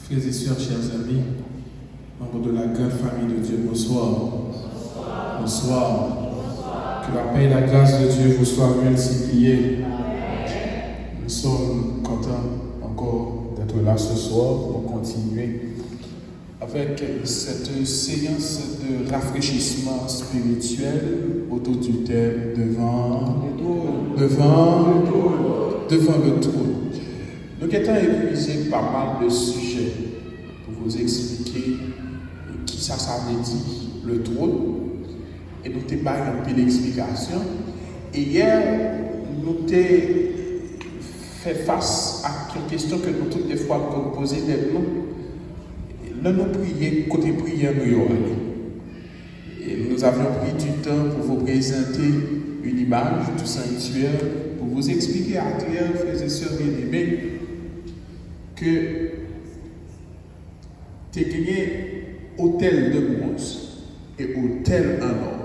Frères et sœurs, chers amis, membres de la grande famille de Dieu, bonsoir. Bonsoir. Que la paix et la grâce de Dieu vous soient multipliées. Nous sommes contents encore d'être là ce soir pour continuer avec cette séance de rafraîchissement spirituel autour du thème devant le trône. Nous avons épuisé pas mal de sujets pour vous expliquer qui ça veut dire le trône. Et nous avons pas un peu d'explication. Et hier, nous avons fait face à une question que nous toutes les fois nous posons nous. Là, nous prions, côté prière, et nous avions pris du temps pour vous présenter une image du sanctuaire, pour vous expliquer à clair, frères et sœurs bien-aimés, que tu as gagné hôtel de bronze et hôtel en or.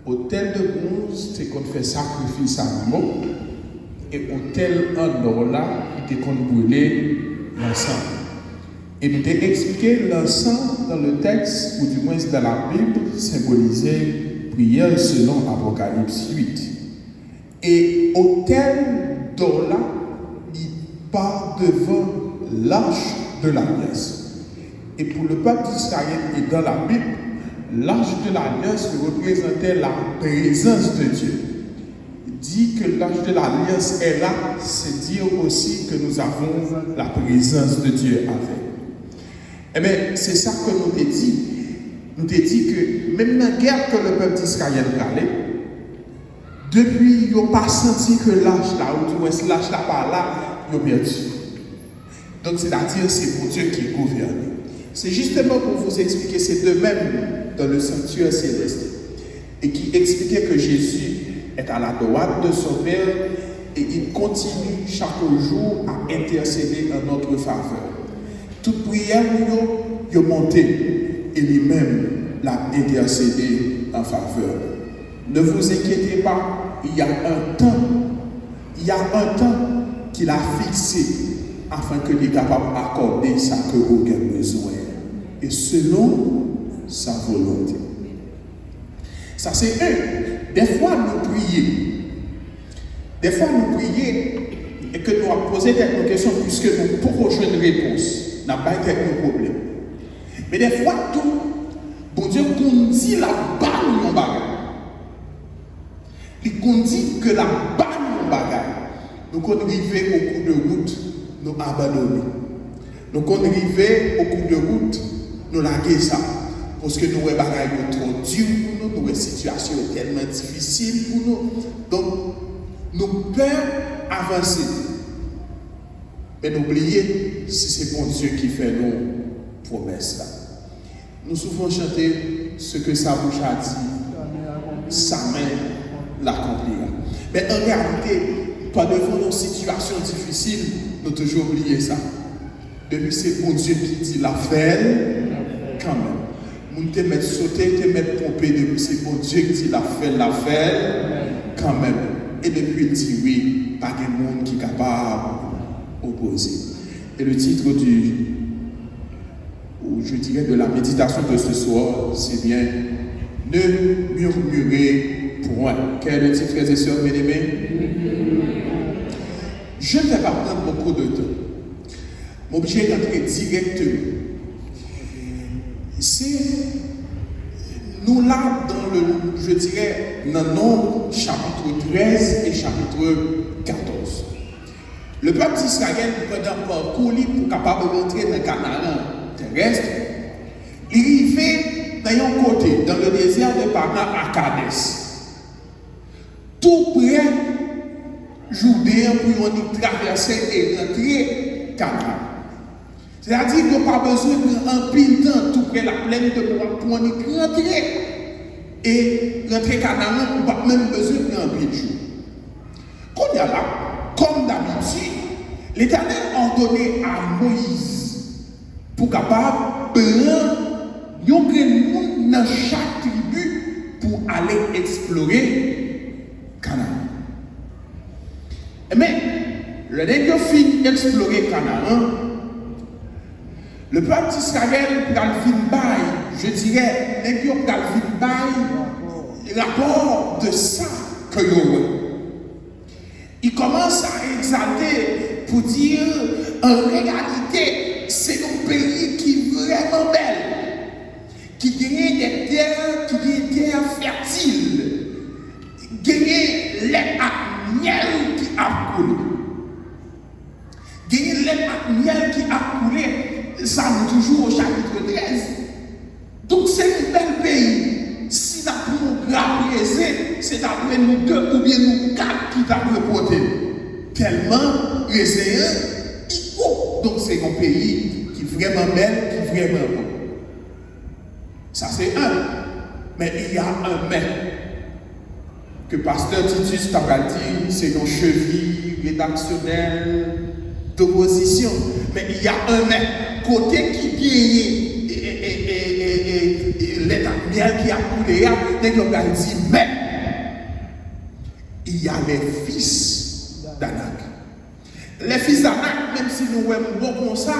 Hôtel de bronze, c'est qu'on fait sacrifice à animaux, et hôtel en or là, il était qu'on brûlait l'encens. Et nous t'ai expliqué l'encens dans le texte, ou du moins dans la Bible, symbolisait prière selon Apocalypse 8. Et hôtel d'or là, il part devant l'arche de l'alliance. Et pour le peuple d'Israël et dans la Bible, l'arche de l'alliance représentait la présence de Dieu. Dit que l'arche de l'alliance est là, c'est dire aussi que nous avons la présence de Dieu avec. Eh bien, c'est ça que nous t'ai dit. Nous t'ai dit que même dans la guerre que le peuple d'Israël allait, depuis, ils n'ont pas senti que l'arche là, ou du moins l'arche là par là, ils ont perdu. Donc, c'est-à-dire, c'est pour Dieu qui gouverne. C'est justement pour vous expliquer, c'est de même dans le sanctuaire céleste, et qui expliquait que Jésus est à la droite de son Père, et il continue chaque jour à intercéder en notre faveur. Toute prière, il monté et lui-même l'a intercédé en faveur. Ne vous inquiétez pas, il y a un temps qu'il a fixé afin que il soit capable d'accorder ça que vous avez besoin. Et selon sa volonté. Ça c'est un. Des fois nous prions. Et que nous avons posé des questions puisque nous pouvons jouer une réponse. N'a pas été un problème. Mais des fois, tout, bon Dieu, qu'on dit la balle mon bagage. Et qu'on dit que la balle mon bagage, nous qu'on arrive au cours de route, nous abandonner. Nous qu'on arrive au cours de route, nous laguer ça. Parce que nous avons bagage trop dur pour nous, nous avons une situation tellement difficile pour nous. Donc, nous pouvons avancer. Mais n'oubliez, si c'est bon Dieu qui fait nos promesses là. Nous souvent chanter ce que sa bouche a dit, sa main l'accomplira. Mais en réalité, pas devant nos situations difficiles, nous toujours oublier ça. Depuis c'est bon Dieu qui dit la fait, quand même. Nous te mettre sauter, te mettre pomper, depuis c'est bon Dieu qui dit la fait, quand même. Et depuis il dit oui, pas de monde qui est capable opposé. Et le titre de la méditation de ce soir, c'est bien Ne murmurez point. Quel est le titre, frères et sœurs bien-aimés? Je ne vais pas prendre beaucoup de temps. M'obligé d'entrer directement. C'est nous là dans Nombre chapitre 13 et chapitre 14. Le peuple d'Israël, pendant un parcours pour capable de rentrer dans le Canaan terrestre, il arrivait d'un côté, dans le désert de Paran à Kadès. Tout près, Jourdain pour y traverser et rentrer Canaan. C'est-à-dire qu'il n'y a pas besoin d'un pile temps tout près la plaine de Moab pour y rentrer. Et rentrer Canaan, on n'a pas même besoin d'un pile jour. Quand il y a là, comme d'habitude, l'Éternel a ordonné à Moïse pour capable prendre un dans chaque tribu pour aller explorer Canaan. Mais le nègre fin explorer Canaan, Le peuple d'Israël, je dirais, n'est pas rapport de ça que il commence à exalter pour dire, en réalité, c'est un pays qui est vraiment belle, qui gagne des terres fertiles, qui gagne lait à miel qui a coulé. Gagne lait à miel qui a coulé, ça nous toujours au chapitre 13. Donc c'est un bel pays. Si nous avons grappé, c'est d'après nous deux ou bien nous quatre qui t'avons reporté. Tellement réséen, donc c'est un pays qui est vraiment bel, qui est vraiment bon. Ça c'est un. Mais il y a un mais. Que Pasteur Titus t'a dit, c'est une cheville rédactionnelle d'opposition. Mais il y a un mais. Côté qui vieillit et miel qui a coulé, il dit, mais il y a les fils d'Anak. Les fils d'Anak, même si nous sommes bon comme ça,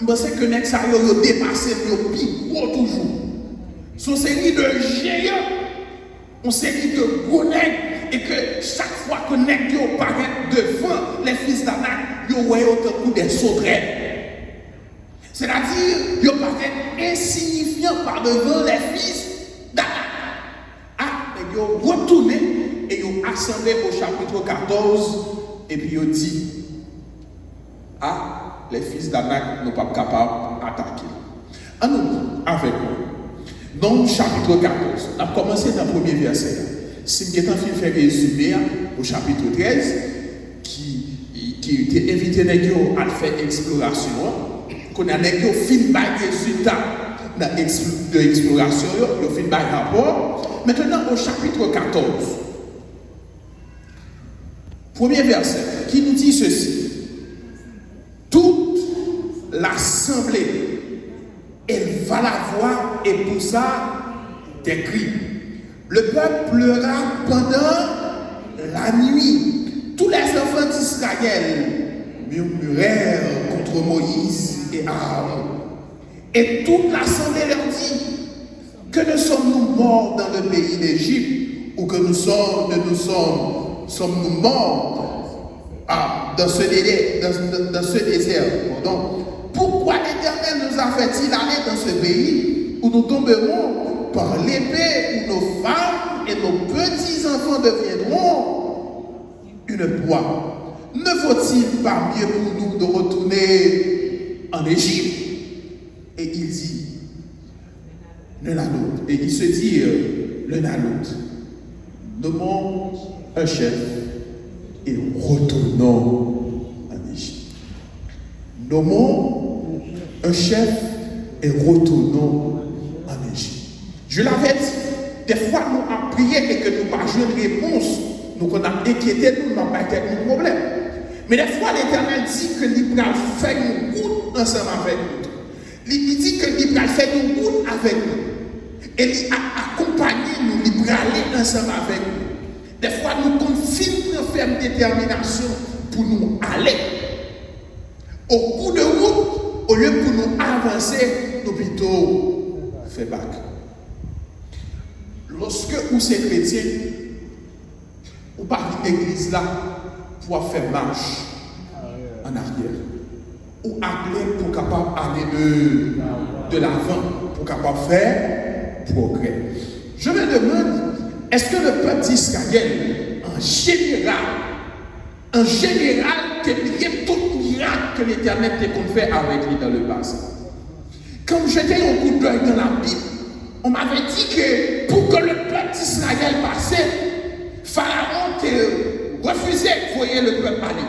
je sais que nous avons dépassé nos pics toujours. Son série de géants, on série de gros nègres, et que chaque fois que nous paraît devant les fils d'Anak, nous voyons autant des sauterelles. C'est-à-dire, ils paraissent insignifiants par devant les fils d'Anak. Ah, mais ils ont retourné et ils ont assemblé au chapitre 14 et puis ils ont dit, ah, les fils d'Anak ne sont pas capables d'attaquer. En nous, avec nous, dans le chapitre 14, on a commencé dans le premier verset. Si vous avez fait résumer au chapitre 13, qui était invité à faire exploration, qu'on a des films par résultat de l'exploration, le film par rapport. Maintenant, au chapitre 14, premier verset, qui nous dit ceci. Toute l'assemblée, elle va la voir et poussa des cris. Le peuple pleura pendant la nuit. Tous les enfants d'Israël murmurèrent contre Moïse et Aaron. Et toute l'assemblée leur dit, que ne sommes-nous morts dans le pays d'Égypte, ou que nous sommes morts dans ce désert. Pardon. Pourquoi l'Éternel nous a fait-il aller dans ce pays où nous tomberons par l'épée, où nos femmes et nos petits-enfants deviendront une proie? Ne faut-il pas mieux pour nous de retourner en Égypte? Et il dit, l'un à l'autre, et il se dit l'un à l'autre, nommons un chef et retournons en Égypte. Nommons un chef et retournons en Égypte. Je l'avais dit, des fois nous avons prié et que nous n'avons pas eu de réponse, nous avons inquiété, nous n'avons pas été de problème. Mais des fois l'Éternel dit que l'Éternel va faire une route ensemble avec nous. Il dit que l'Éternel va faire une route avec nous. Et il a accompagné nous, il va aller ensemble avec nous. Des fois nous confinons notre ferme détermination pour nous aller. Au bout de route, au lieu pour nous avancer, nous plutôt fait bac. Lorsque vous êtes chrétien, vous partez de l'église là pour faire marche en arrière. Ou appeler pour capable aller de l'avant, pour capable faire progrès. Je me demande, est-ce que le peuple d'Israël, en général, que tout miracle que l'Éternel t'a fait avec lui dans le passé? Quand j'étais au coup d'œil dans la Bible, on m'avait dit que pour que le peuple d'Israël passait, Pharaon refusait de voyer le peuple aller.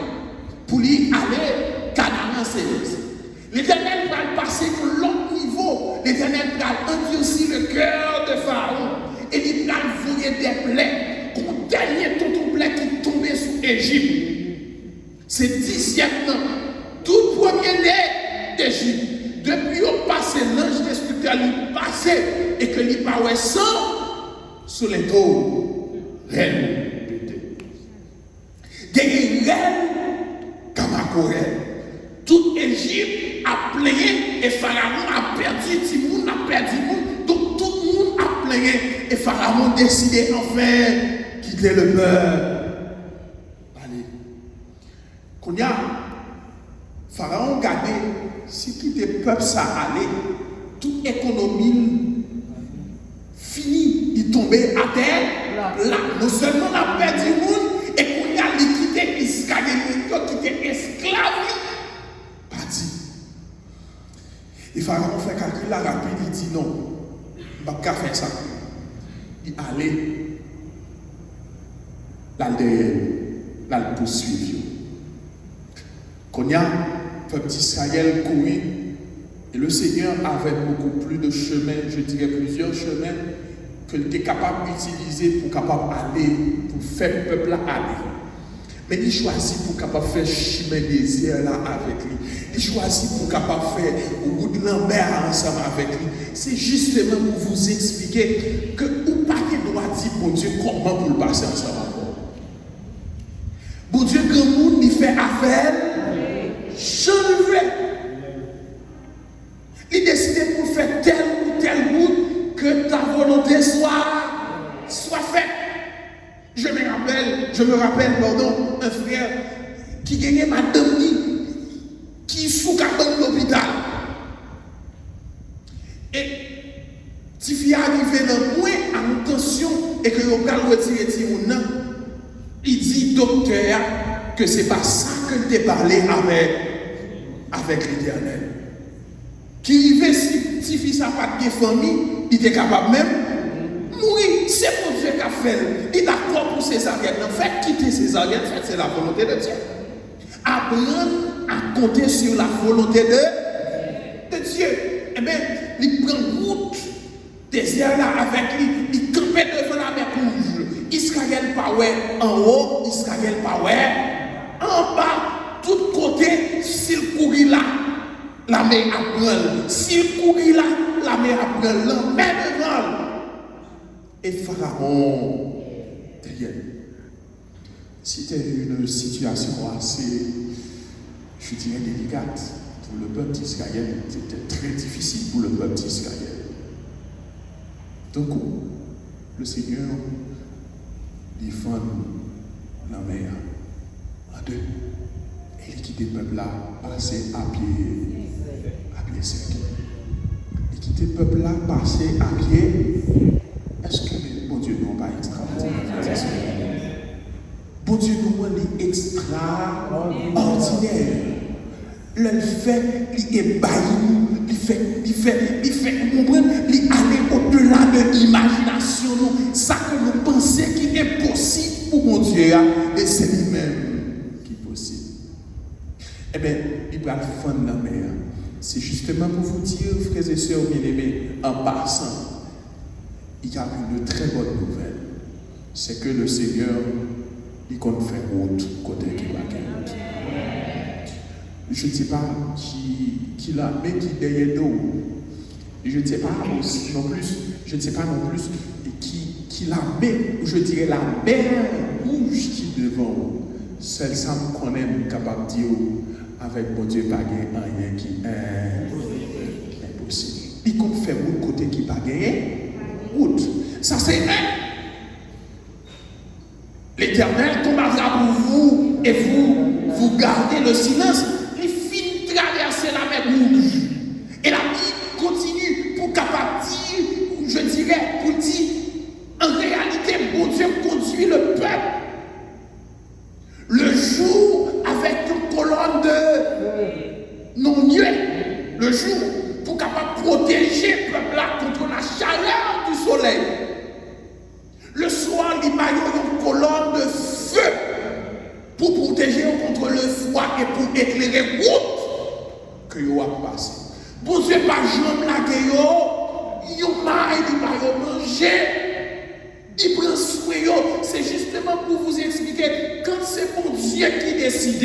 Pour lui aller, Canaan Céleste. L'Éternel va passer de l'autre niveau. L'Éternel va endurcir le cœur de Pharaon. Et il va voyer des plaies. Qu'on dernier tout plaie qui tombait sous Égypte. C'est 10e an. Tout premier né d'Égypte. Depuis au passé, l'ange destructeur lui passait et que lui parlait sang sur les dos. Reine. Des reines Kamakorel. Toute Égypte a pléé et Pharaon Pharaon décidait enfin quitter le peuple. Allez. Qu'on y a, Pharaon gardait, si quitter le peuple, ça allait, toute économie finie, il tombait à terre. Là, non seulement la paix du monde, et qu'on y a liquidé Israël, qui était esclave, parti. Et Pharaon fait calcul là rapide, il dit non, je ne vais pas faire ça. Il allait, là derrière, là le poursuivre. Qu'on y a, le peuple d'Israël courir, et le Seigneur avait beaucoup plus de chemins, je dirais plusieurs chemins, qu'il était capable d'utiliser pour capable aller, pour faire le peuple là aller. Mais il choisit pour capable faire chemin désert là avec lui. Il choisit pour capable faire au bout de la mer ensemble avec lui. C'est justement pour vous expliquer que ou pas qu'il doit dire bon Dieu comment pour le passer ensemble encore. Bon Dieu grand monde il fait affaire, changer. Il décide pour faire tel ou tel route que ta volonté soit faite. Je me rappelle, pardon, un frère qui gagnait madame qui sous cabane de l'hôpital. Et si fille arrivé dans le point en tension et que l'on va retirer Timoun, il dit docteur que c'est pas ça que tu parlé avec l'Éternel. Qui arrivait si fille n'a pas de famille, il était capable même mourir. C'est mon Dieu qui a fait. Il est d'accord pour césarienne. En fait, quitter césarienne, c'est la volonté de Dieu. Apprendre à compter sur la volonté de Dieu. Eh bien, il prend route désert là avec lui. Il campait devant la mer rouge. Israël pas ouais en haut, Israël pas ouais en bas. Tout côté, s'il courit là, la mer apprend. S'il courit là, la mer apprend. La mer devant. Et Pharaon derrière. C'était une situation assez, je dirais, délicate pour le peuple d'Israël. C'était très difficile pour le peuple d'Israël. Donc, le Seigneur défend la mer en deux. Et il quitte le peuple là, passer à pied sec. Il quitte le peuple là, passer à pied. Est-ce que bon Dieu nous pas extraordinaire? Bon Dieu nous est extraordinaire. Le fait, il est bailli, il fait comprendre, il aller au-delà de l'imagination. Ça que nous pensons qui est possible pour mon Dieu, et c'est lui-même qui est possible. Eh bien, il va fondre la mer. C'est justement pour vous dire, frères et sœurs bien-aimés, en passant, il y a une très bonne nouvelle. C'est que le Seigneur, il compte faire route côté qui va gagner. Je ne sais pas qui l'a, mais qui derrière nous. Je ne sais pas aussi non plus, je ne sais pas non plus qui l'a, mais je dirais la mer rouge qui est devant. Celle-là qu'on est capable de dire avec mon Dieu, pas rien qui est impossible. Il compte faire route côté qui va gagner. Route. Ça c'est l'Éternel tombera pour vous et vous gardez le silence. Il finit de traverser la mer rouge. Et la Bible continue pour capable dire, je dirais, pour dire, en réalité, mon Dieu conduit le peuple. Le jour avec une colonne de non-nuée. Le jour pour capable protéger le peuple là contre la chaleur du soleil. Le soir, il y a une colonne de feu pour protéger contre le froid et pour éclairer la route que vous avez passé. Bon Dieu, pas jamais la gueule, il va manger, il prend soin. C'est justement pour vous expliquer, quand c'est mon Dieu qui décide,